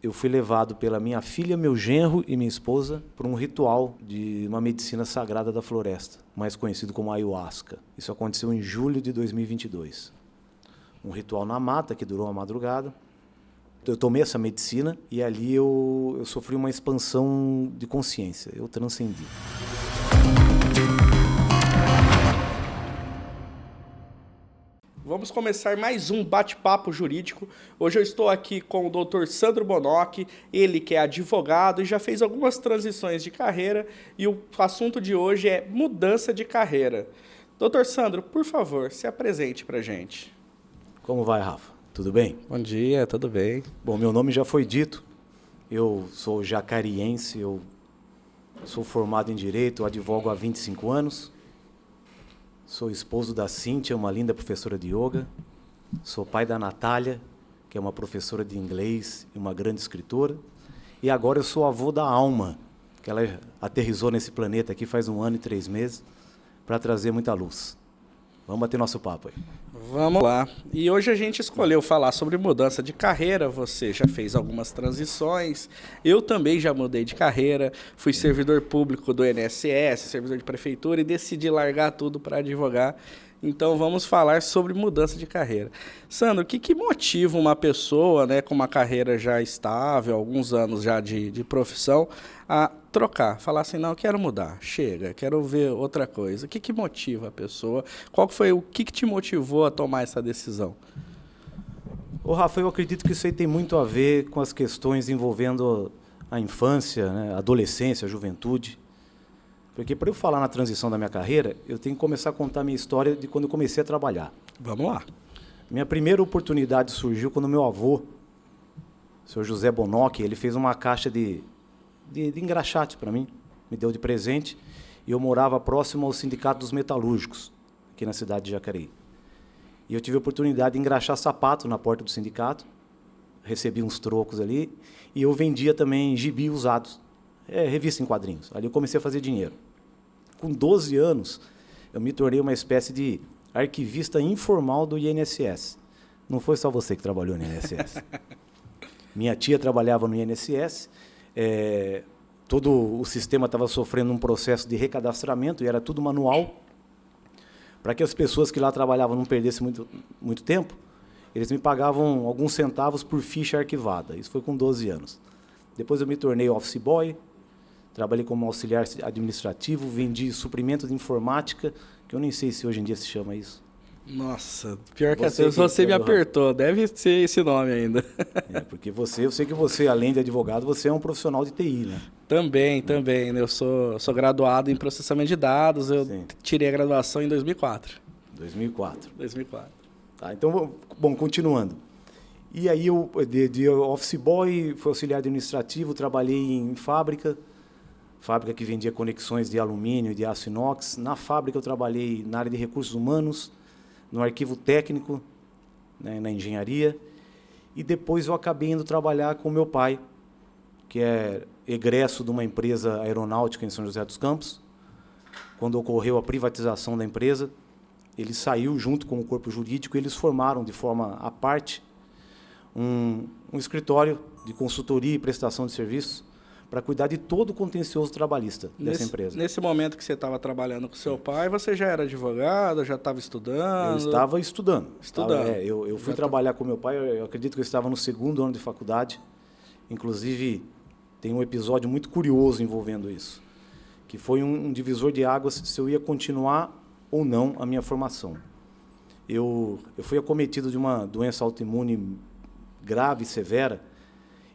eu fui levado pela minha filha, meu genro e minha esposa para um ritual de uma medicina sagrada da floresta, mais conhecido como ayahuasca. Isso aconteceu em julho de 2022. Um ritual na mata que durou uma madrugada. Eu tomei essa medicina e ali eu sofri uma expansão de consciência, eu transcendi. Vamos começar mais um bate-papo jurídico. Hoje eu estou aqui com o Dr. Sandro Bonock, ele que é advogado e já fez algumas transições de carreira, e o assunto de hoje é mudança de carreira. Dr. Sandro, por favor, se apresente para a gente. Como vai, Rafa? Tudo bem? Bom dia, tudo bem? Bom, meu nome já foi dito, eu sou jacariense, eu sou formado em Direito, advogo há 25 anos. Sou esposo da Cíntia, uma linda professora de yoga. Sou pai da Natália, que é uma professora de inglês e uma grande escritora. E agora eu sou avô da Alma, que ela aterrissou nesse planeta aqui faz 1 ano e 3 meses, para trazer muita luz. Vamos bater nosso papo aí. Vamos lá. E hoje a gente escolheu falar sobre mudança de carreira. Você já fez algumas transições. Eu também já mudei de carreira. Fui servidor público do INSS, servidor de prefeitura e decidi largar tudo para advogar. Então vamos falar sobre mudança de carreira. Sandro, o que motiva uma pessoa, né, com uma carreira já estável, alguns anos já de profissão, a trocar? Falar assim, não, eu quero mudar, chega, quero ver outra coisa. O que motiva a pessoa? O que te motivou a tomar essa decisão? Ô, Rafa, eu acredito que isso aí tem muito a ver com as questões envolvendo a infância, né, a adolescência, a juventude. Porque para eu falar na transição da minha carreira, eu tenho que começar a contar a minha história de quando eu comecei a trabalhar. Vamos lá. Minha primeira oportunidade surgiu quando meu avô, o senhor José Bonock, ele fez uma caixa de engraxate para mim, me deu de presente, e eu morava próximo ao Sindicato dos Metalúrgicos, aqui na cidade de Jacareí. E eu tive a oportunidade de engraxar sapato na porta do sindicato, recebi uns trocos ali, e eu vendia também gibi usados, revista em quadrinhos. Ali eu comecei a fazer dinheiro. Com 12 anos, eu me tornei uma espécie de arquivista informal do INSS. Não foi só você que trabalhou no INSS. Minha tia trabalhava no INSS, todo o sistema estava sofrendo um processo de recadastramento e era tudo manual. Para que as pessoas que lá trabalhavam não perdessem muito tempo, eles me pagavam alguns centavos por ficha arquivada. Isso foi com 12 anos. Depois eu me tornei office boy, trabalhei como auxiliar administrativo, vendi suprimento de informática, que eu nem sei se hoje em dia se chama isso. Nossa, pior que você me apertou, deve ser esse nome ainda. Porque eu sei que você, além de advogado, você é um profissional de TI, né? Também, né? Eu sou graduado em processamento de dados, eu tirei a graduação em 2004. 2004. Tá, então, bom, continuando. E aí eu, de office boy, fui auxiliar administrativo, trabalhei em fábrica que vendia conexões de alumínio e de aço inox. Na fábrica eu trabalhei na área de recursos humanos, no arquivo técnico, né, na engenharia. E depois eu acabei indo trabalhar com meu pai, que é egresso de uma empresa aeronáutica em São José dos Campos. Quando ocorreu a privatização da empresa, ele saiu junto com o corpo jurídico e eles formaram de forma à parte um escritório de consultoria e prestação de serviços para cuidar de todo o contencioso trabalhista dessa empresa. Nesse momento que você estava trabalhando com seu pai, você já era advogado, já estava estudando? Eu estava estudando. Eu fui trabalhar com meu pai, eu acredito que eu estava no 2º ano de faculdade. Inclusive, tem um episódio muito curioso envolvendo isso, que foi um divisor de águas se eu ia continuar ou não a minha formação. Eu fui acometido de uma doença autoimune grave e severa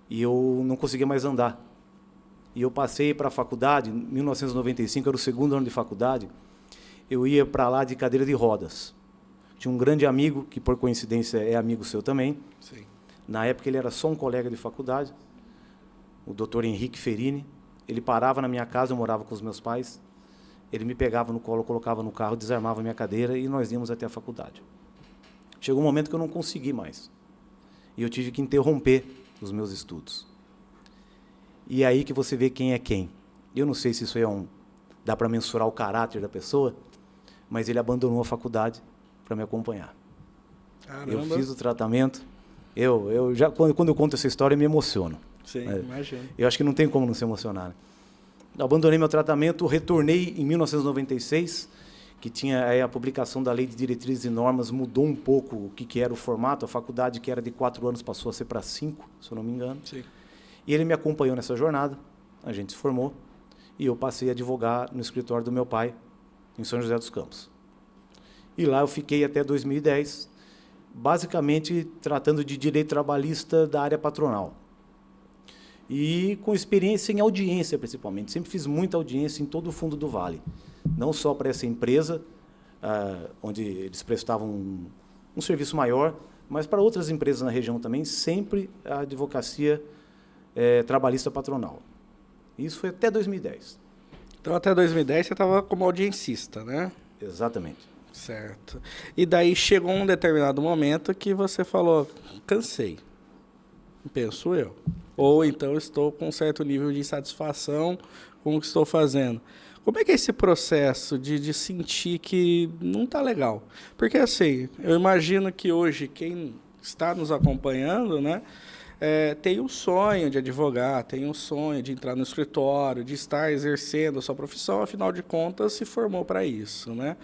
e eu não conseguia mais andar. E eu passei para a faculdade, em 1995, era o 2º ano de faculdade, eu ia para lá de cadeira de rodas. Tinha um grande amigo, que por coincidência é amigo seu também. Sim. Na época ele era só um colega de faculdade, o Dr. Henrique Ferini. Ele parava na minha casa, eu morava com os meus pais. Ele me pegava no colo, colocava no carro, desarmava a minha cadeira e nós íamos até a faculdade. Chegou um momento que eu não consegui mais. E eu tive que interromper os meus estudos. E é aí que você vê quem é quem. Eu não sei se isso dá para mensurar o caráter da pessoa, mas ele abandonou a faculdade para me acompanhar. Caramba. Eu fiz o tratamento. Quando eu conto essa história, eu me emociono. Sim, né? imagino. Eu acho que não tem como não se emocionar, né? Abandonei meu tratamento, retornei em 1996, que tinha aí a publicação da Lei de Diretrizes e Normas, mudou um pouco o que era o formato, a faculdade que era de 4 anos passou a ser para 5, se eu não me engano. Sim. E ele me acompanhou nessa jornada, a gente se formou, e eu passei a advogar no escritório do meu pai, em São José dos Campos. E lá eu fiquei até 2010, basicamente tratando de direito trabalhista da área patronal. E com experiência em audiência, principalmente. Sempre fiz muita audiência em todo o fundo do Vale. Não só para essa empresa, onde eles prestavam um serviço maior, mas para outras empresas na região também, sempre a advocacia trabalhista patronal. Isso foi até 2010. Então, até 2010, você estava como audiencista, né? Exatamente. Certo. E daí chegou um determinado momento que você falou, cansei, penso eu. Ou então estou com um certo nível de insatisfação com o que estou fazendo. Como é que é esse processo de sentir que não está legal? Porque assim, eu imagino que hoje quem está nos acompanhando, né, tem um sonho de advogar, tem um sonho de entrar no escritório, de estar exercendo a sua profissão, afinal de contas se formou para isso, né?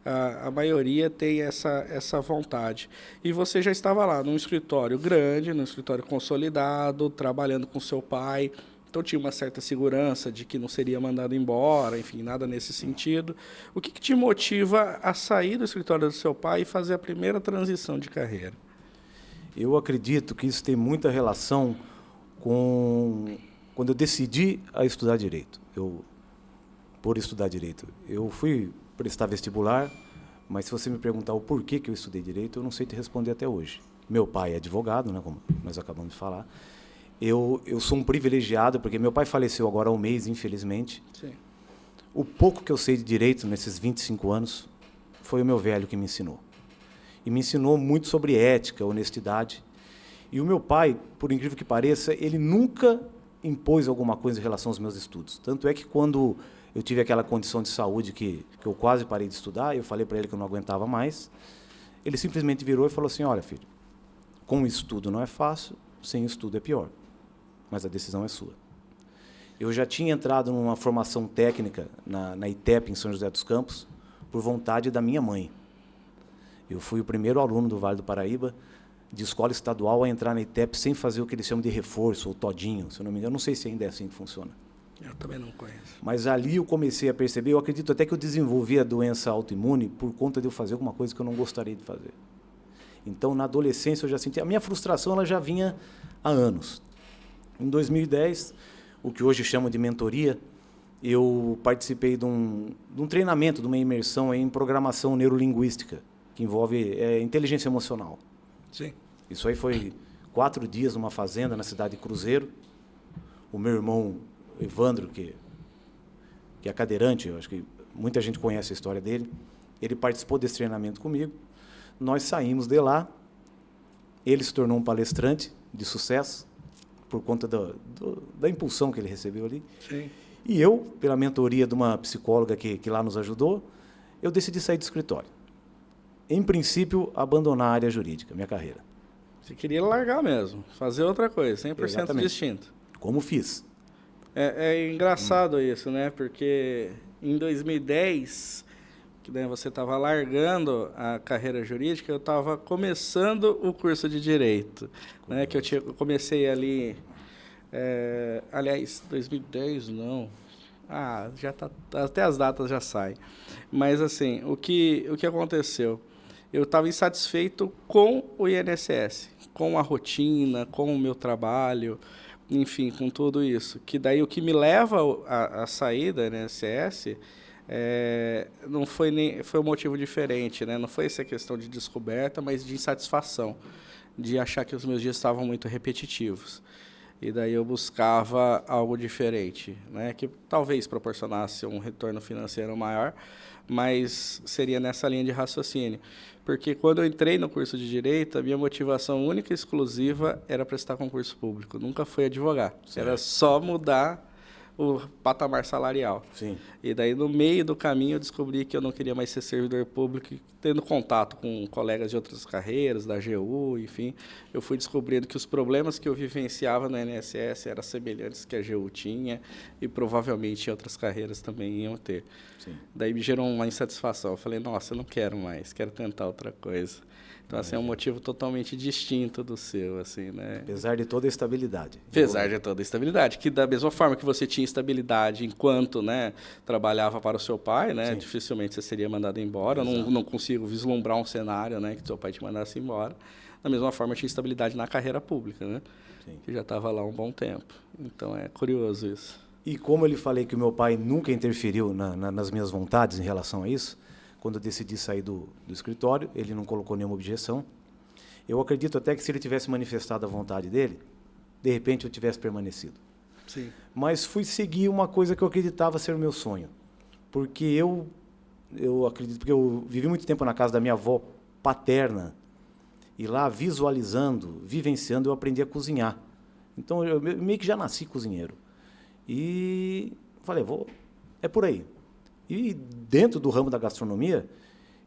A maioria tem essa vontade. E você já estava lá num escritório grande, num escritório consolidado, trabalhando com seu pai, então tinha uma certa segurança de que não seria mandado embora, enfim, nada nesse sentido. O que te motiva a sair do escritório do seu pai e fazer a primeira transição de carreira? Eu acredito que isso tem muita relação com quando eu decidi a estudar direito. Por estudar direito, eu fui prestar vestibular, mas se você me perguntar o porquê que eu estudei direito, eu não sei te responder até hoje. Meu pai é advogado, né, como nós acabamos de falar. Eu sou um privilegiado, porque meu pai faleceu agora há um mês, infelizmente. Sim. O pouco que eu sei de direito nesses 25 anos foi o meu velho que me ensinou. E me ensinou muito sobre ética, honestidade. E o meu pai, por incrível que pareça, ele nunca impôs alguma coisa em relação aos meus estudos. Tanto é que quando eu tive aquela condição de saúde que eu quase parei de estudar, eu falei para ele que eu não aguentava mais, ele simplesmente virou e falou assim, olha, filho, com estudo não é fácil, sem estudo é pior, mas a decisão é sua. Eu já tinha entrado numa formação técnica na ITEP, em São José dos Campos, por vontade da minha mãe. Eu fui o primeiro aluno do Vale do Paraíba, de escola estadual, a entrar na ITEP sem fazer o que eles chamam de reforço, ou todinho, se eu não me engano. Eu não sei se ainda é assim que funciona. Eu também não conheço. Mas ali eu comecei a perceber, eu acredito até que eu desenvolvi a doença autoimune por conta de eu fazer alguma coisa que eu não gostaria de fazer. Então, na adolescência, eu já senti... A minha frustração ela já vinha há anos. Em 2010, o que hoje chamam de mentoria, eu participei de um treinamento, de uma imersão em programação neurolinguística, que envolve inteligência emocional. Sim. Isso aí foi 4 dias numa fazenda na cidade de Cruzeiro. O meu irmão Evandro, que é cadeirante, eu acho que muita gente conhece a história dele, ele participou desse treinamento comigo. Nós saímos de lá, ele se tornou um palestrante de sucesso, por conta da impulsão que ele recebeu ali. Sim. E eu, pela mentoria de uma psicóloga que lá nos ajudou, eu decidi sair do escritório. Em princípio, abandonar a área jurídica, minha carreira. Você queria largar mesmo, fazer outra coisa, 100% Exatamente. distinto. Como fiz. É engraçado isso, né? Porque em 2010, que daí você estava largando a carreira jurídica, eu estava começando o curso de Direito. Né? Que eu comecei ali... aliás, 2010 não... já tá, até as datas já saem. Mas, assim, o que aconteceu? Eu estava insatisfeito com o INSS, com a rotina, com o meu trabalho, enfim, com tudo isso. Que daí o que me leva a sair da INSS não foi foi um motivo diferente, né? Não foi essa questão de descoberta, mas de insatisfação, de achar que os meus dias estavam muito repetitivos. E daí eu buscava algo diferente, né? Que talvez proporcionasse um retorno financeiro maior, mas seria nessa linha de raciocínio. Porque quando eu entrei no curso de Direito, a minha motivação única e exclusiva era prestar concurso público. Nunca foi advogar. Certo. Era só mudar o patamar salarial. Sim. E daí, no meio do caminho, eu descobri que eu não queria mais ser servidor público, e tendo contato com colegas de outras carreiras, da AGU, enfim, eu fui descobrindo que os problemas que eu vivenciava no INSS eram semelhantes que a AGU tinha e provavelmente outras carreiras também iam ter. Sim. Daí me gerou uma insatisfação. Eu falei, nossa, eu não quero mais, quero tentar outra coisa. Então, assim, é um motivo totalmente distinto do seu, assim, né? Apesar de toda a estabilidade. Apesar de toda a estabilidade, que da mesma forma que você tinha estabilidade enquanto, né, trabalhava para o seu pai, né, Sim. dificilmente você seria mandado embora. Eu não consigo vislumbrar um cenário, né, que seu pai te mandasse embora. Da mesma forma, eu tinha estabilidade na carreira pública, né, Sim. que já estava lá há um bom tempo. Então, é curioso isso. E como eu lhe falei que o meu pai nunca interferiu nas minhas vontades em relação a isso, quando eu decidi sair do escritório, ele não colocou nenhuma objeção. Eu acredito até que se ele tivesse manifestado a vontade dele, de repente eu tivesse permanecido. Sim. Mas fui seguir uma coisa que eu acreditava ser o meu sonho. Porque eu acredito, porque eu vivi muito tempo na casa da minha avó paterna, e lá visualizando, vivenciando, eu aprendi a cozinhar. Então eu meio que já nasci cozinheiro. E falei, é por aí. E dentro do ramo da gastronomia,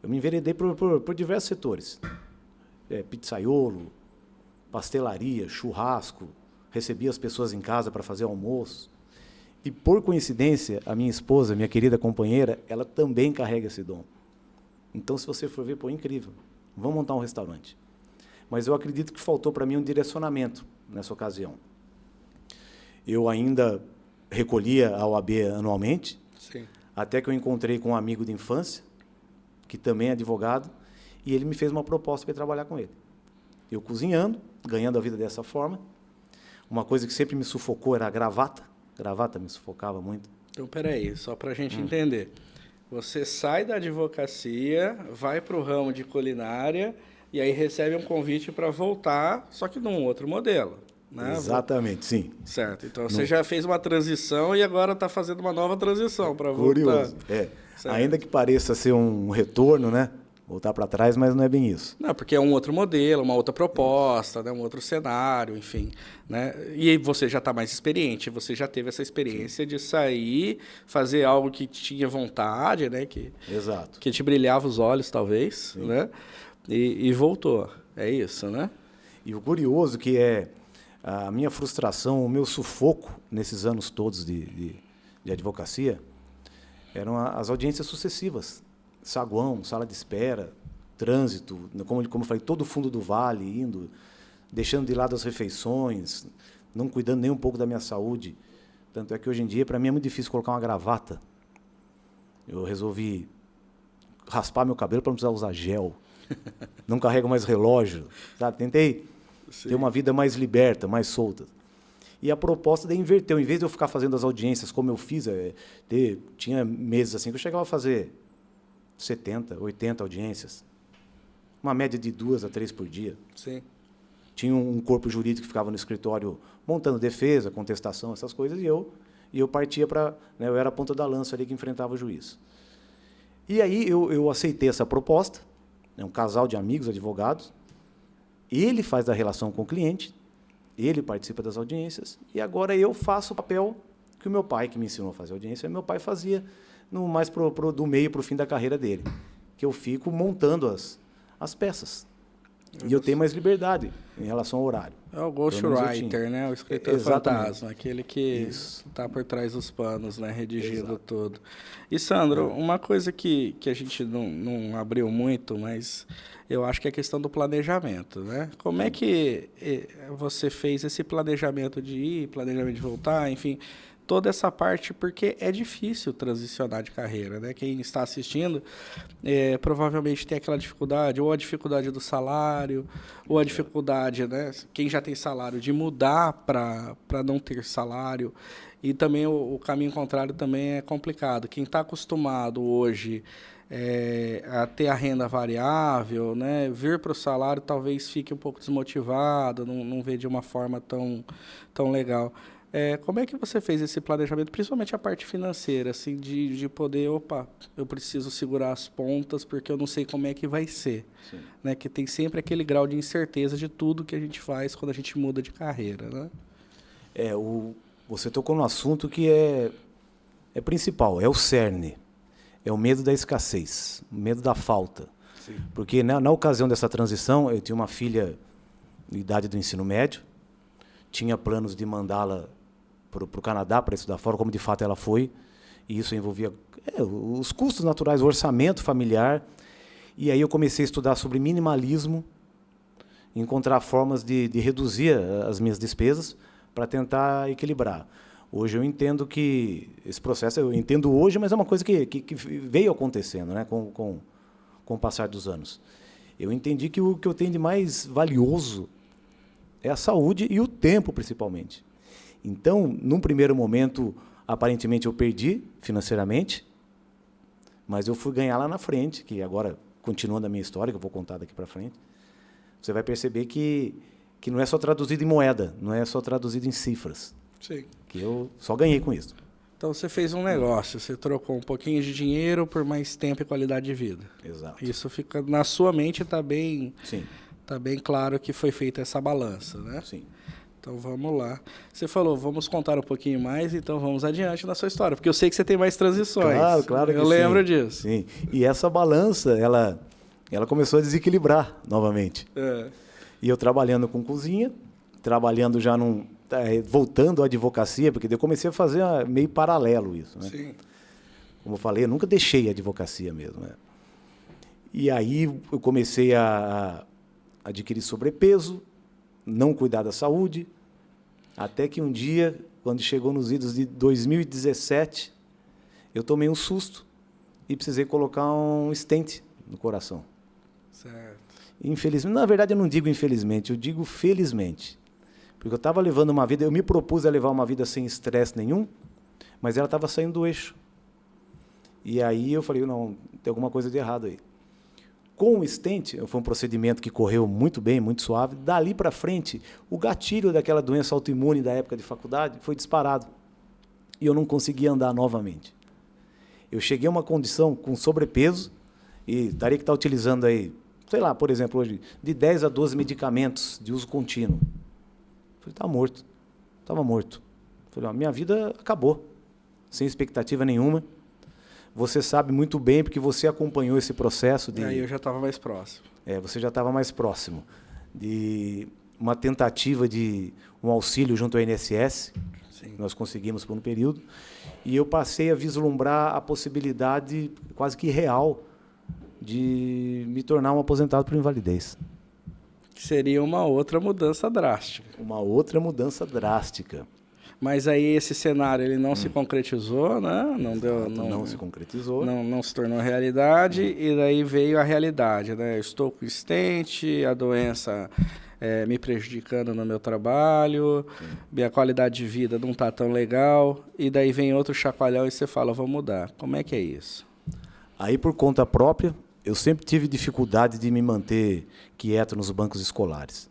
eu me enveredei por diversos setores. Pizzaiolo, pastelaria, churrasco, recebia as pessoas em casa para fazer almoço. E, por coincidência, a minha esposa, minha querida companheira, ela também carrega esse dom. Então, se você for ver, pô, incrível. Vamos montar um restaurante. Mas eu acredito que faltou para mim um direcionamento nessa ocasião. Eu ainda recolhia a OAB anualmente, Sim. até que eu encontrei com um amigo de infância, que também é advogado, e ele me fez uma proposta para trabalhar com ele. Eu cozinhando, ganhando a vida dessa forma. Uma coisa que sempre me sufocou era a gravata. Gravata me sufocava muito. Então, peraí, só para a gente entender. Você sai da advocacia, vai para o ramo de culinária e aí recebe um convite para voltar, só que num outro modelo. Né? Exatamente, sim. Certo. Então, você já fez uma transição e agora está fazendo uma nova transição para voltar. Curioso. Ainda que pareça ser um retorno, né? Voltar para trás, mas não é bem isso. Não, porque é um outro modelo, uma outra proposta, né? Um outro cenário, enfim. Né? E aí você já está mais experiente, você já teve essa experiência de sair, fazer algo que tinha vontade, né? Exato. Que te brilhava os olhos, talvez, né? E voltou. É isso, né? E o curioso que é a minha frustração, o meu sufoco nesses anos todos de advocacia eram as audiências sucessivas. Saguão, sala de espera, trânsito, como eu falei, todo o fundo do vale indo, deixando de lado as refeições, não cuidando nem um pouco da minha saúde. Tanto é que hoje em dia, para mim, é muito difícil colocar uma gravata. Eu resolvi raspar meu cabelo para não precisar usar gel. Não carrego mais relógio. Sabe? Tentei ter uma vida mais liberta, mais solta. E a proposta de inverter. Em vez de eu ficar fazendo as audiências como eu fiz, tinha meses assim que eu chegava a fazer 70, 80 audiências. Uma média de 2 a 3 por dia. Sim. Tinha um corpo jurídico que ficava no escritório montando defesa, contestação, essas coisas, e eu partia para... Né, eu era a ponta da lança ali que enfrentava o juiz. E aí eu aceitei essa proposta, né, um casal de amigos, advogados. Ele faz a relação com o cliente, ele participa das audiências, e agora eu faço o papel que o meu pai, que me ensinou a fazer audiência, meu pai fazia mais do meio para o fim da carreira dele, que eu fico montando as peças. E eu tenho mais liberdade em relação ao horário. É o ghostwriter, né? O escritor fantasma, aquele que está por trás dos panos, né? Redigindo tudo. E, Sandro, uma coisa que a gente não abriu muito, mas eu acho que é a questão do planejamento, né? Como é que você fez esse planejamento de ir, planejamento de voltar, enfim... Toda essa parte, porque é difícil transicionar de carreira, né? Quem está assistindo provavelmente tem aquela dificuldade, ou a dificuldade do salário, ou a dificuldade, né? Quem já tem salário, de mudar para não ter salário. E também o caminho contrário também é complicado. Quem está acostumado hoje a ter a renda variável, né? Vir para o salário talvez fique um pouco desmotivado, não vê de uma forma tão legal. Como é que você fez esse planejamento, principalmente a parte financeira, assim, de poder, eu preciso segurar as pontas porque eu não sei como é que vai ser, né? Que tem sempre aquele grau de incerteza de tudo que a gente faz quando a gente muda de carreira, né? você tocou num assunto que é principal, é o cerne. É o medo da escassez, o medo da falta. Sim. Porque na ocasião dessa transição, eu tinha uma filha de idade do ensino médio, tinha planos de mandá-la para o Canadá para estudar fora, como de fato ela foi, e isso envolvia os custos naturais, o orçamento familiar. E aí eu comecei a estudar sobre minimalismo, encontrar formas de reduzir as minhas despesas para tentar equilibrar. Hoje eu entendo que esse processo, eu entendo hoje, mas é uma coisa que veio acontecendo, né, com o passar dos anos. Eu entendi que o que eu tenho de mais valioso é a saúde e o tempo, principalmente. Então, num primeiro momento, aparentemente eu perdi financeiramente, mas eu fui ganhar lá na frente, que agora, continuando a minha história, que eu vou contar daqui para frente, você vai perceber que não é só traduzido em moeda, não é só traduzido em cifras. Sim. Que eu só ganhei com isso. Então você fez um negócio, você trocou um pouquinho de dinheiro por mais tempo e qualidade de vida. Exato. Isso fica na sua mente, está bem, Sim. tá bem claro que foi feita essa balança, né? Sim. Então vamos lá. Você falou, vamos contar um pouquinho mais, então vamos adiante na sua história, porque eu sei que você tem mais transições. Claro que eu sim. lembro disso. Sim. E essa balança, ela começou a desequilibrar novamente. É. E eu trabalhando com cozinha, trabalhando já voltando à advocacia, porque eu comecei a fazer meio paralelo isso, né? Sim. Como eu falei, eu nunca deixei a advocacia mesmo, né? E aí eu comecei a adquirir sobrepeso, não cuidar da saúde, até que um dia, quando chegou nos idos de 2017, eu tomei um susto e precisei colocar um stent no coração. Certo. Infelizmente, na verdade eu não digo infelizmente, eu digo felizmente. Porque eu estava levando uma vida, eu me propus a levar uma vida sem estresse nenhum, mas ela estava saindo do eixo. E aí eu falei, não, tem alguma coisa de errado aí. Com o stent, foi um procedimento que correu muito bem, muito suave. Dali para frente, o gatilho daquela doença autoimune da época de faculdade foi disparado. E eu não conseguia andar novamente. Eu cheguei a uma condição com sobrepeso e teria que estar utilizando aí, sei lá, por exemplo, hoje, de 10 a 12 medicamentos de uso contínuo. Falei, estava morto. Estava morto. Falei, minha vida acabou, sem expectativa nenhuma. Você sabe muito bem, porque você acompanhou esse processo. Aí eu já estava mais próximo. Você já estava mais próximo de uma tentativa de um auxílio junto ao INSS, Sim. que nós conseguimos por um período, e eu passei a vislumbrar a possibilidade quase que real de me tornar um aposentado por invalidez. Seria uma outra mudança drástica. Uma outra mudança drástica. Mas aí esse cenário ele não se concretizou, né? Não se concretizou. Não se tornou realidade, e daí veio a realidade, né? Eu estou com stent, a doença me prejudicando no meu trabalho, minha qualidade de vida não está tão legal, e daí vem outro chacoalhão e você fala, vou mudar. Como é que é isso? Aí, por conta própria, eu sempre tive dificuldade de me manter quieto nos bancos escolares.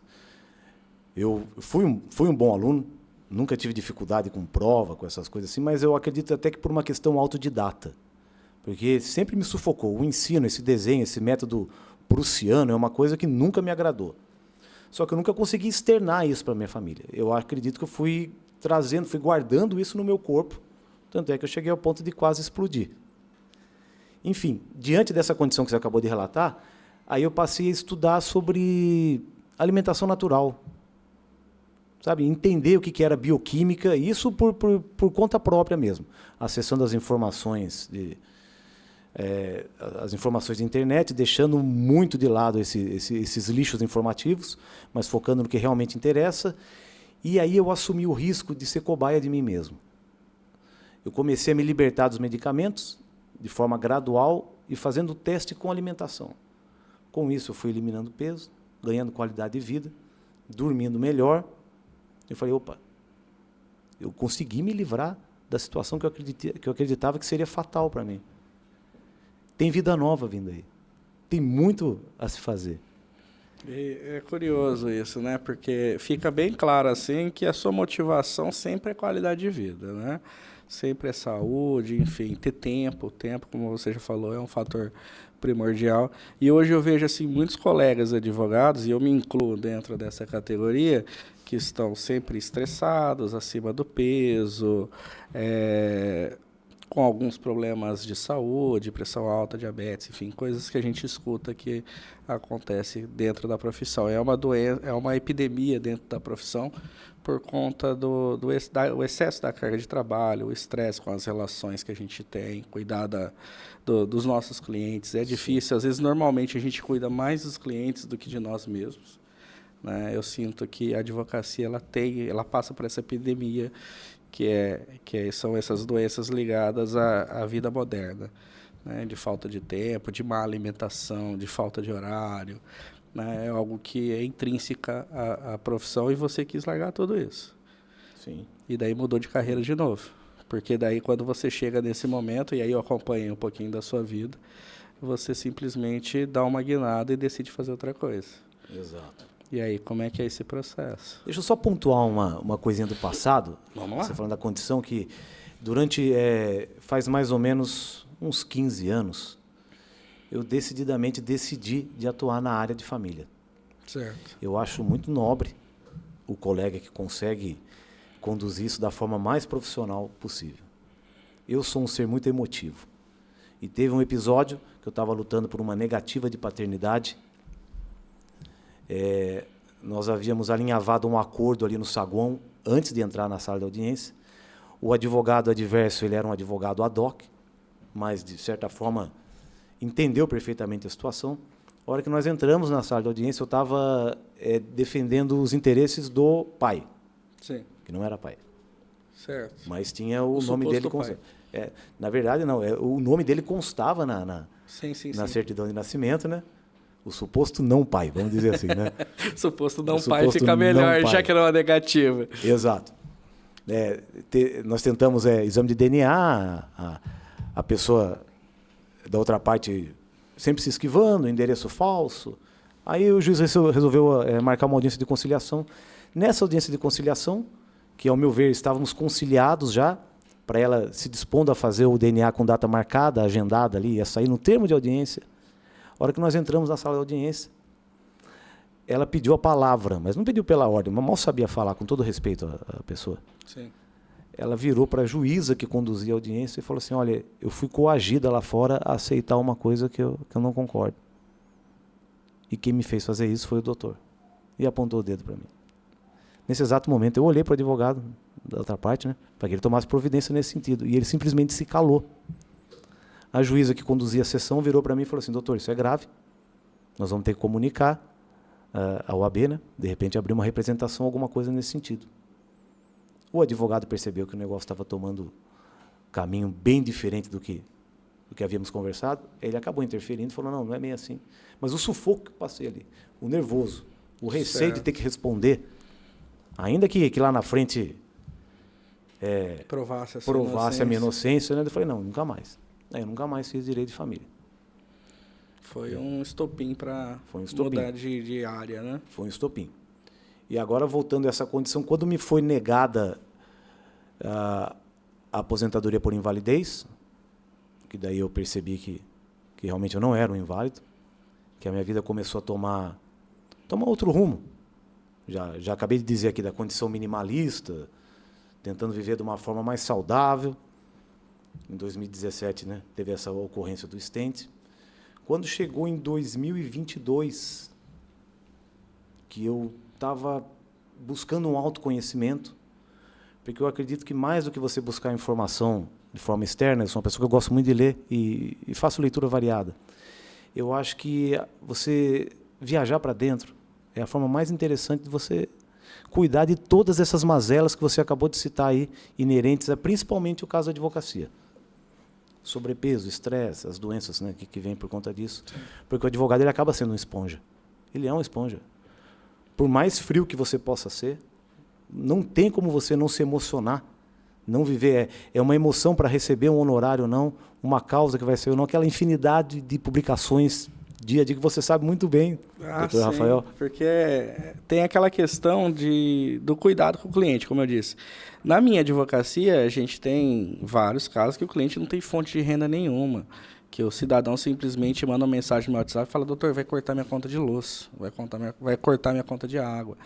Eu fui um bom aluno, nunca tive dificuldade com prova, com essas coisas assim, mas eu acredito até que por uma questão autodidata. Porque sempre me sufocou. O ensino, esse desenho, esse método prussiano é uma coisa que nunca me agradou. Só que eu nunca consegui externar isso para a minha família. Eu acredito que eu fui guardando isso no meu corpo, tanto é que eu cheguei ao ponto de quase explodir. Enfim, diante dessa condição que você acabou de relatar, aí eu passei a estudar sobre alimentação natural. Sabe, entender o que era bioquímica, isso por conta própria mesmo, acessando as informações de internet, deixando muito de lado esses lixos informativos, mas focando no que realmente interessa. E aí eu assumi o risco de ser cobaia de mim mesmo. Eu comecei a me libertar dos medicamentos de forma gradual e fazendo teste com alimentação. Com isso eu fui eliminando peso, ganhando qualidade de vida, dormindo melhor. Eu falei, opa, eu consegui me livrar da situação que eu acreditava que seria fatal para mim. Tem vida nova vindo aí. Tem muito a se fazer. É curioso isso, né? Porque fica bem claro assim que a sua motivação sempre é qualidade de vida, né? Sempre é saúde, enfim, ter tempo. O tempo, como você já falou, é um fator primordial. E hoje eu vejo assim muitos colegas advogados, e eu me incluo dentro dessa categoria, que estão sempre estressados, acima do peso, com alguns problemas de saúde, pressão alta, diabetes, enfim, coisas que a gente escuta que acontece dentro da profissão. É uma doença, é uma epidemia dentro da profissão por conta do excesso da carga de trabalho, o estresse com as relações que a gente tem, cuidar dos nossos clientes. É difícil, às vezes, normalmente a gente cuida mais dos clientes do que de nós mesmos, né? Eu sinto que a advocacia ela passa por essa epidemia são essas doenças ligadas à vida moderna, né? De falta de tempo, de má alimentação, de falta de horário, né? É algo que é intrínseca à profissão e você quis largar tudo isso. Sim. E daí mudou de carreira de novo. Porque daí quando você chega nesse momento, e aí eu acompanhei um pouquinho da sua vida, você simplesmente dá uma guinada e decide fazer outra coisa. Exato. E aí, como é que é esse processo? Deixa eu só pontuar uma coisinha do passado. Vamos lá. Você falando da condição que faz mais ou menos uns 15 anos, eu decididamente decidi de atuar na área de família. Certo. Eu acho muito nobre o colega que consegue conduzir isso da forma mais profissional possível. Eu sou um ser muito emotivo. E teve um episódio que eu estava lutando por uma negativa de paternidade. Nós havíamos alinhavado um acordo ali no saguão antes de entrar na sala de audiência. O advogado adverso, ele era um advogado ad hoc, mas, de certa forma, entendeu perfeitamente a situação. A hora que nós entramos na sala de audiência, eu estava defendendo os interesses do pai, Sim. que não era pai. Certo. Mas tinha o nome dele. pai. Na verdade, não. O nome dele constava na Sim. certidão de nascimento, né? O suposto não pai, vamos dizer assim, né? Suposto não O pai suposto fica melhor, não pai. já que era uma negativa. Exato. Nós tentamos exame de DNA, a pessoa da outra parte sempre se esquivando, endereço falso. Aí o juiz resolveu marcar uma audiência de conciliação. Nessa audiência de conciliação, que, ao meu ver, estávamos conciliados já, para ela se dispondo a fazer o DNA com data marcada, agendada ali, ia sair no termo de audiência. A hora que nós entramos na sala de audiência, ela pediu a palavra, mas não pediu pela ordem, mas mal sabia falar, com todo respeito à pessoa. Sim. Ela virou para a juíza que conduzia a audiência e falou assim, olha, eu fui coagida lá fora a aceitar uma coisa que eu não concordo. E quem me fez fazer isso foi o doutor. E apontou o dedo para mim. Nesse exato momento, eu olhei para o advogado da outra parte, né, para que ele tomasse providência nesse sentido. E ele simplesmente se calou. A juíza que conduzia a sessão virou para mim e falou assim, doutor, isso é grave, nós vamos ter que comunicar ao AB, né? De repente abrir uma representação, alguma coisa nesse sentido. O advogado percebeu que o negócio estava tomando caminho bem diferente do que havíamos conversado, ele acabou interferindo e falou, não é bem assim. Mas o sufoco que eu passei ali, o nervoso, o receio de ter que responder, ainda que lá na frente provasse a minha inocência, né? Eu falei, não, nunca mais. Eu nunca mais fiz direito de família. Foi um estopim para mudar de área, né? Foi um estopim. E agora, voltando a essa condição, quando me foi negada a aposentadoria por invalidez, que daí eu percebi que realmente eu não era um inválido, que a minha vida começou a tomar outro rumo. Já acabei de dizer aqui da condição minimalista, tentando viver de uma forma mais saudável. Em 2017, né, teve essa ocorrência do stent. Quando chegou em 2022, que eu estava buscando um autoconhecimento, porque eu acredito que mais do que você buscar informação de forma externa, eu sou uma pessoa que eu gosto muito de ler e faço leitura variada. Eu acho que você viajar para dentro é a forma mais interessante de você cuidar de todas essas mazelas que você acabou de citar aí, inerentes a principalmente o caso da advocacia. Sobrepeso, estresse, as doenças, né, que vêm por conta disso. Sim. Porque o advogado ele acaba sendo uma esponja. Ele é uma esponja. Por mais frio que você possa ser, não tem como você não se emocionar, não viver. É uma emoção para receber um honorário ou não, uma causa que vai ser ou não, aquela infinidade de publicações dia a dia que você sabe muito bem, doutor Rafael. Porque tem aquela questão do cuidado com o cliente, como eu disse. Na minha advocacia, a gente tem vários casos que o cliente não tem fonte de renda nenhuma. Que o cidadão simplesmente manda uma mensagem no meu WhatsApp e fala, doutor, vai cortar minha conta de luz, vai cortar minha conta de água.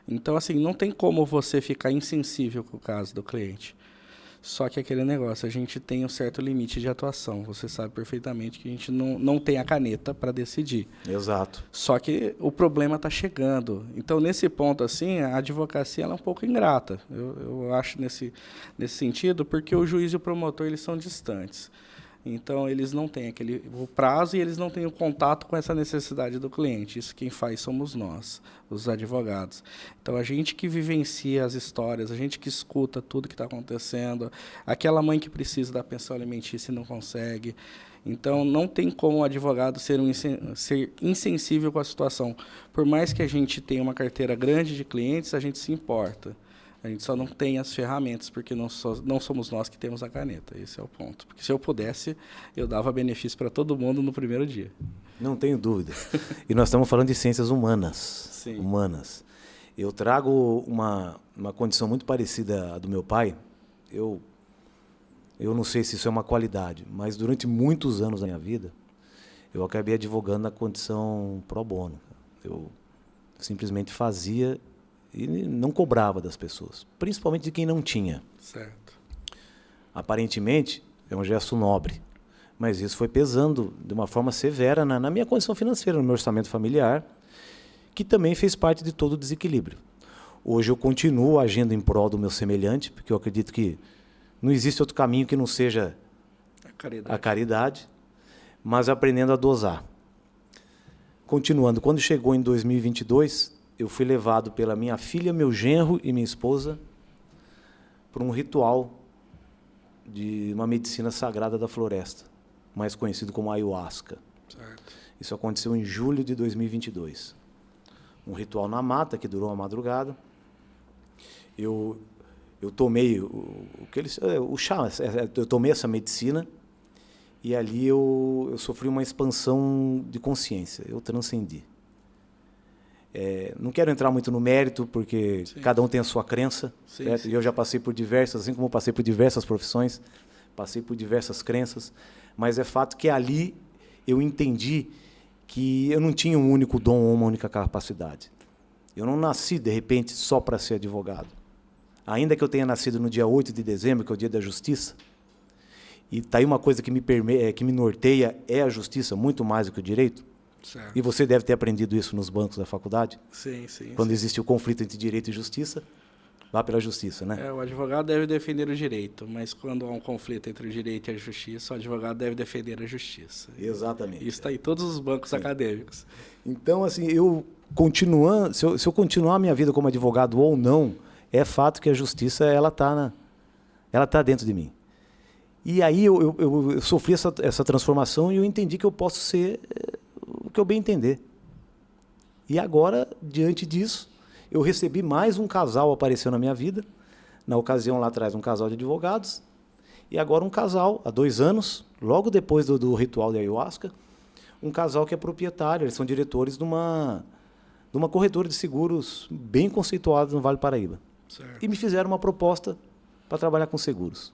Então, assim, não tem como você ficar insensível com o caso do cliente. Só que aquele negócio, a gente tem um certo limite de atuação. Você sabe perfeitamente que a gente não tem a caneta para decidir. Exato. Só que o problema está chegando. Então, nesse ponto, assim, a advocacia ela é um pouco ingrata. Eu acho nesse sentido, porque o juiz e o promotor eles são distantes. Então, eles não têm o prazo e eles não têm o contato com essa necessidade do cliente. Isso quem faz somos nós, os advogados. Então, a gente que vivencia as histórias, a gente que escuta tudo que está acontecendo, aquela mãe que precisa da pensão alimentícia e não consegue. Então, não tem como o advogado ser insensível com a situação. Por mais que a gente tenha uma carteira grande de clientes, a gente se importa. A gente só não tem as ferramentas, porque não somos nós que temos a caneta. Esse é o ponto. Porque se eu pudesse, eu dava benefício para todo mundo no primeiro dia. Não tenho dúvida. E nós estamos falando de ciências humanas. Sim. Humanas. Eu trago uma condição muito parecida à do meu pai. Eu não sei se isso é uma qualidade, mas durante muitos anos da minha vida, eu acabei advogando na condição pro bono. Eu simplesmente fazia e não cobrava das pessoas, principalmente de quem não tinha. Certo. Aparentemente, é um gesto nobre, mas isso foi pesando de uma forma severa na minha condição financeira, no meu orçamento familiar, que também fez parte de todo o desequilíbrio. Hoje eu continuo agindo em prol do meu semelhante, porque eu acredito que não existe outro caminho que não seja a caridade, mas aprendendo a dosar. Continuando, quando chegou em 2022, eu fui levado pela minha filha, meu genro e minha esposa para um ritual de uma medicina sagrada da floresta, mais conhecido como ayahuasca. Certo. Isso aconteceu em julho de 2022. Um ritual na mata que durou uma madrugada. Eu tomei o chá, eu tomei essa medicina e ali eu sofri uma expansão de consciência, eu transcendi. Não quero entrar muito no mérito, porque sim, cada um tem a sua crença. Sim, certo? Sim. E eu já passei por diversas, assim como eu passei por diversas profissões, passei por diversas crenças, mas é fato que ali eu entendi que eu não tinha um único dom ou uma única capacidade. Eu não nasci, de repente, só para ser advogado. Ainda que eu tenha nascido no dia 8 de dezembro, que é o dia da justiça, e está aí uma coisa que me norteia, é a justiça, muito mais do que o direito. Certo. E você deve ter aprendido isso nos bancos da faculdade. Sim. Quando existe o conflito entre direito e justiça, vá pela justiça, né? O advogado deve defender o direito, mas quando há um conflito entre o direito e a justiça, o advogado deve defender a justiça. Exatamente. Isso está em todos os bancos acadêmicos. Então, assim, se eu continuar a minha vida como advogado ou não, é fato que a justiça ela tá dentro de mim. E aí eu sofri essa transformação e eu entendi que eu posso ser o que eu bem entender. E agora, diante disso, eu recebi mais um casal, apareceu na minha vida. Na ocasião, lá atrás, um casal de advogados. E agora um casal, há 2 anos, logo depois do ritual de ayahuasca, um casal que é proprietário, eles são diretores de uma corretora de seguros bem conceituada no Vale do Paraíba. Certo. E me fizeram uma proposta para trabalhar com seguros.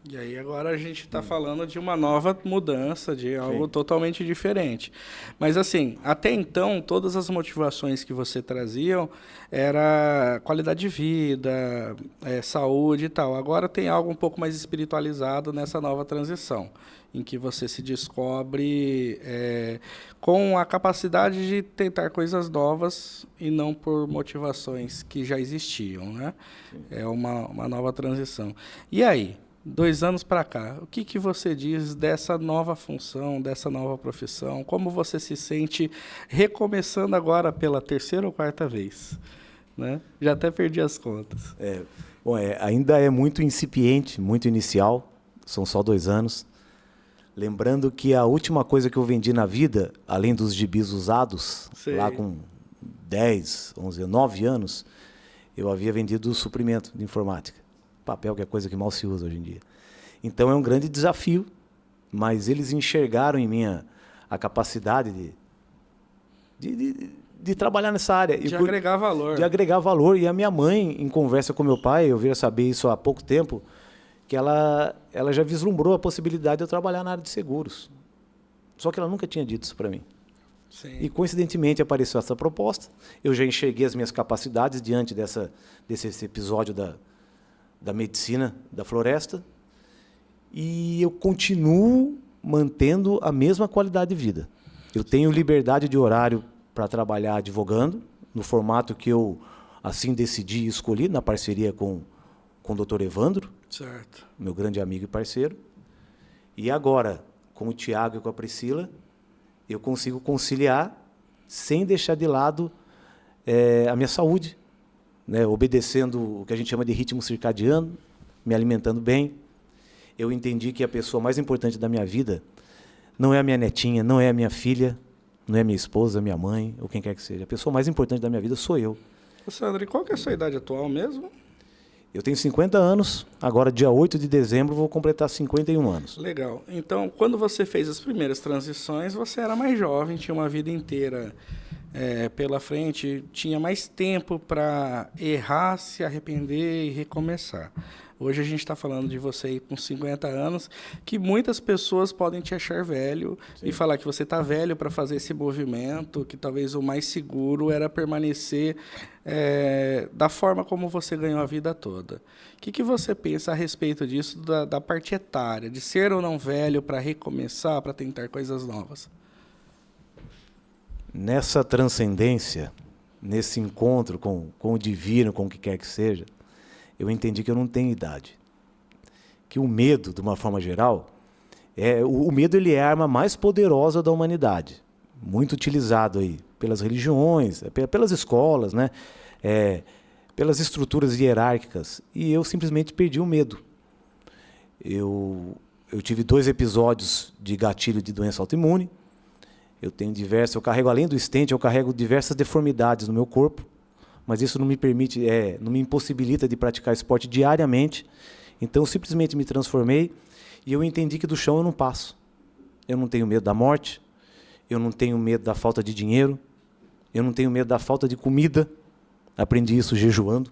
E aí agora a gente está falando de uma nova mudança, de algo sim, totalmente diferente. Mas assim, até então, todas as motivações que você trazia era qualidade de vida, saúde e tal. Agora tem algo um pouco mais espiritualizado nessa nova transição, em que você se descobre com a capacidade de tentar coisas novas e não por motivações que já existiam, né? Sim. É uma nova transição. E aí? 2 anos para cá, o que você diz dessa nova função, dessa nova profissão? Como você se sente recomeçando agora pela 3ª ou 4ª vez? Né? Já até perdi as contas. Ainda é muito incipiente, muito inicial, são só 2 anos. Lembrando que a última coisa que eu vendi na vida, além dos gibis usados, sei, lá com 10, 11, 9 anos, eu havia vendido suprimento de informática. Papel, que é coisa que mal se usa hoje em dia. Então é um grande desafio, mas eles enxergaram em mim a capacidade de trabalhar nessa área. De agregar valor. De agregar valor. E a minha mãe, em conversa com meu pai, eu vim a saber isso há pouco tempo, que ela já vislumbrou a possibilidade de eu trabalhar na área de seguros. Só que ela nunca tinha dito isso para mim. Sim. E, coincidentemente, apareceu essa proposta. Eu já enxerguei as minhas capacidades diante desse episódio da medicina da floresta. E eu continuo mantendo a mesma qualidade de vida. Eu tenho liberdade de horário para trabalhar advogando, no formato que eu assim decidi e escolhi, na parceria com o Dr. Evandro, Certo. meu grande amigo e parceiro. E agora, com o Tiago e com a Priscila, eu consigo conciliar sem deixar de lado a minha saúde, né? Obedecendo o que a gente chama de ritmo circadiano, me alimentando bem. Eu entendi que a pessoa mais importante da minha vida não é a minha netinha, não é a minha filha, não é a minha esposa, a minha mãe, ou quem quer que seja. A pessoa mais importante da minha vida sou eu. Sandro, e qual que é a sua idade atual mesmo? Eu tenho 50 anos, agora dia 8 de dezembro vou completar 51 anos. Legal. Então, quando você fez as primeiras transições, você era mais jovem, tinha uma vida inteira pela frente, tinha mais tempo para errar, se arrepender e recomeçar. Hoje a gente está falando de você aí com 50 anos, que muitas pessoas podem te achar velho. Sim. E falar que você está velho para fazer esse movimento, que talvez o mais seguro era permanecer da forma como você ganhou a vida toda. O que você pensa a respeito disso, da parte etária, de ser ou não velho para recomeçar, para tentar coisas novas? Nessa transcendência, nesse encontro com o divino, com o que quer que seja, eu entendi que eu não tenho idade. Que o medo, de uma forma geral, o medo ele é a arma mais poderosa da humanidade. Muito utilizado aí pelas religiões, pelas escolas, né? Pelas estruturas hierárquicas. E eu simplesmente perdi o medo. Eu tive 2 episódios de gatilho de doença autoimune. Eu carrego, além do stent, eu carrego diversas deformidades no meu corpo. Mas isso não me permite, não me impossibilita de praticar esporte diariamente. Então, eu simplesmente me transformei e eu entendi que do chão eu não passo. Eu não tenho medo da morte, eu não tenho medo da falta de dinheiro, eu não tenho medo da falta de comida. Aprendi isso jejuando,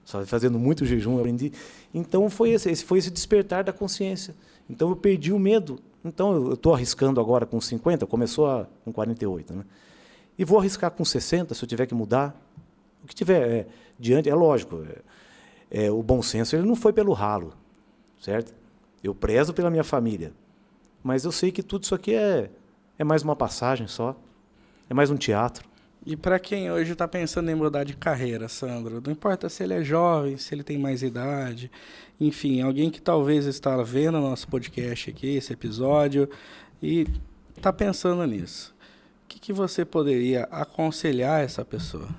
só fazendo muito jejum eu aprendi. Então, foi esse despertar da consciência. Então, eu perdi o medo. Então, eu estou arriscando agora com 50, começou com 48, né? E vou arriscar com 60, se eu tiver que mudar. O que tiver diante, é lógico, o bom senso ele não foi pelo ralo, certo? Eu prezo pela minha família, mas eu sei que tudo isso aqui é mais uma passagem só, é mais um teatro. E para quem hoje está pensando em mudar de carreira, Sandro, não importa se ele é jovem, se ele tem mais idade, enfim, alguém que talvez está vendo nosso podcast aqui, esse episódio, e está pensando nisso, o que você poderia aconselhar essa pessoa?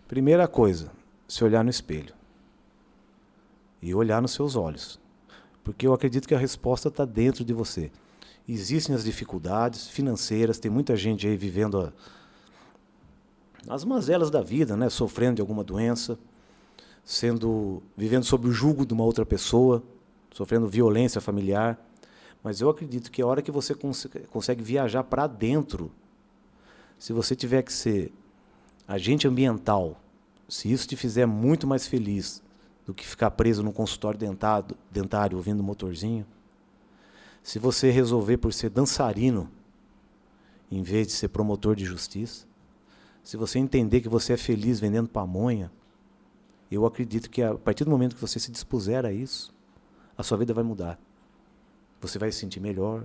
Primeira coisa, se olhar no espelho e olhar nos seus olhos, porque eu acredito que a resposta está dentro de você. Existem as dificuldades financeiras, tem muita gente aí vivendo as mazelas da vida, né? Sofrendo de alguma doença, vivendo sob o jugo de uma outra pessoa, sofrendo violência familiar. Mas eu acredito que a hora que você consegue viajar para dentro, se você tiver que ser agente ambiental, se isso te fizer muito mais feliz do que ficar preso num consultório dentário ouvindo motorzinho, se você resolver por ser dançarino, em vez de ser promotor de justiça, se você entender que você é feliz vendendo pamonha, eu acredito que a partir do momento que você se dispuser a isso, a sua vida vai mudar. Você vai se sentir melhor.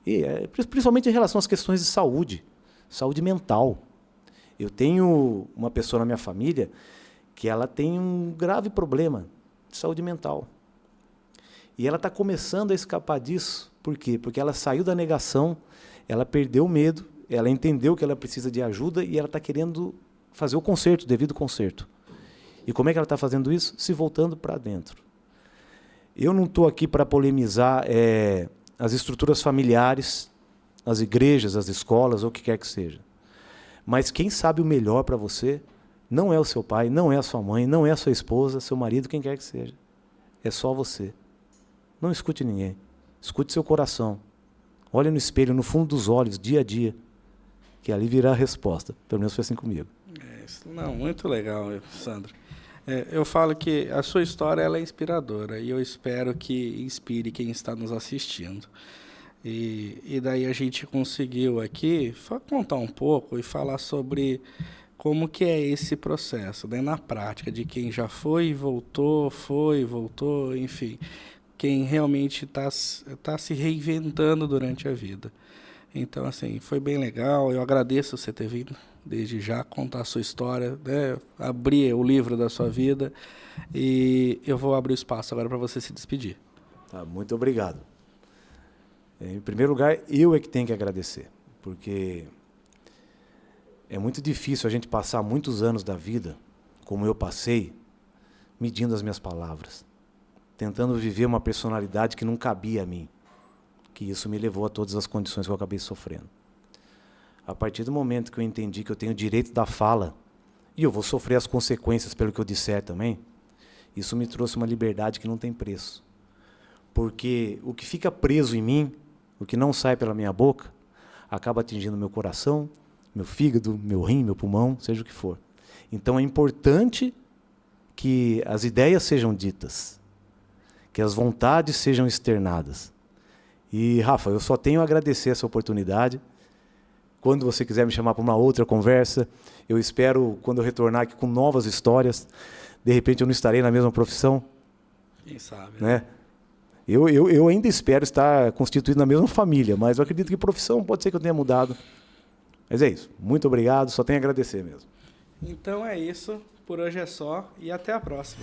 E principalmente em relação às questões de saúde mental. Eu tenho uma pessoa na minha família que ela tem um grave problema de saúde mental. E ela está começando a escapar disso. Por quê? Porque ela saiu da negação, ela perdeu o medo, ela entendeu que ela precisa de ajuda e ela está querendo fazer o conserto, o devido conserto. E como é que ela está fazendo isso? Se voltando para dentro. Eu não estou aqui para polemizar as estruturas familiares, as igrejas, as escolas, ou o que quer que seja. Mas quem sabe o melhor para você não é o seu pai, não é a sua mãe, não é a sua esposa, seu marido, quem quer que seja. É só você. Não escute ninguém. Escute seu coração. Olhe no espelho, no fundo dos olhos, dia a dia, que ali virá a resposta. Pelo menos foi assim comigo. Não, muito legal, Sandro. Eu falo que a sua história ela é inspiradora e eu espero que inspire quem está nos assistindo. E daí a gente conseguiu aqui contar um pouco e falar sobre como que é esse processo, né, na prática, de quem já foi, voltou, enfim, quem realmente tá se reinventando durante a vida. Então, assim, foi bem legal. Eu agradeço você ter vindo desde já contar a sua história, né, abrir o livro da sua vida. E eu vou abrir o espaço agora para você se despedir. Tá, muito obrigado. Em primeiro lugar, eu é que tenho que agradecer, porque é muito difícil a gente passar muitos anos da vida, como eu passei, medindo as minhas palavras, tentando viver uma personalidade que não cabia a mim, que isso me levou a todas as condições que eu acabei sofrendo. A partir do momento que eu entendi que eu tenho o direito da fala, e eu vou sofrer as consequências pelo que eu disser também, isso me trouxe uma liberdade que não tem preço. Porque o que fica preso em mim, o que não sai pela minha boca, acaba atingindo meu coração, meu fígado, meu rim, meu pulmão, seja o que for. Então é importante que as ideias sejam ditas, que as vontades sejam externadas. E, Rafa, eu só tenho a agradecer essa oportunidade. Quando você quiser me chamar para uma outra conversa, eu espero, quando eu retornar aqui com novas histórias, de repente eu não estarei na mesma profissão. Quem sabe, né? Eu ainda espero estar constituído na mesma família, mas eu acredito que profissão pode ser que eu tenha mudado. Mas é isso. Muito obrigado, só tenho a agradecer mesmo. Então é isso. Por hoje é só e até a próxima.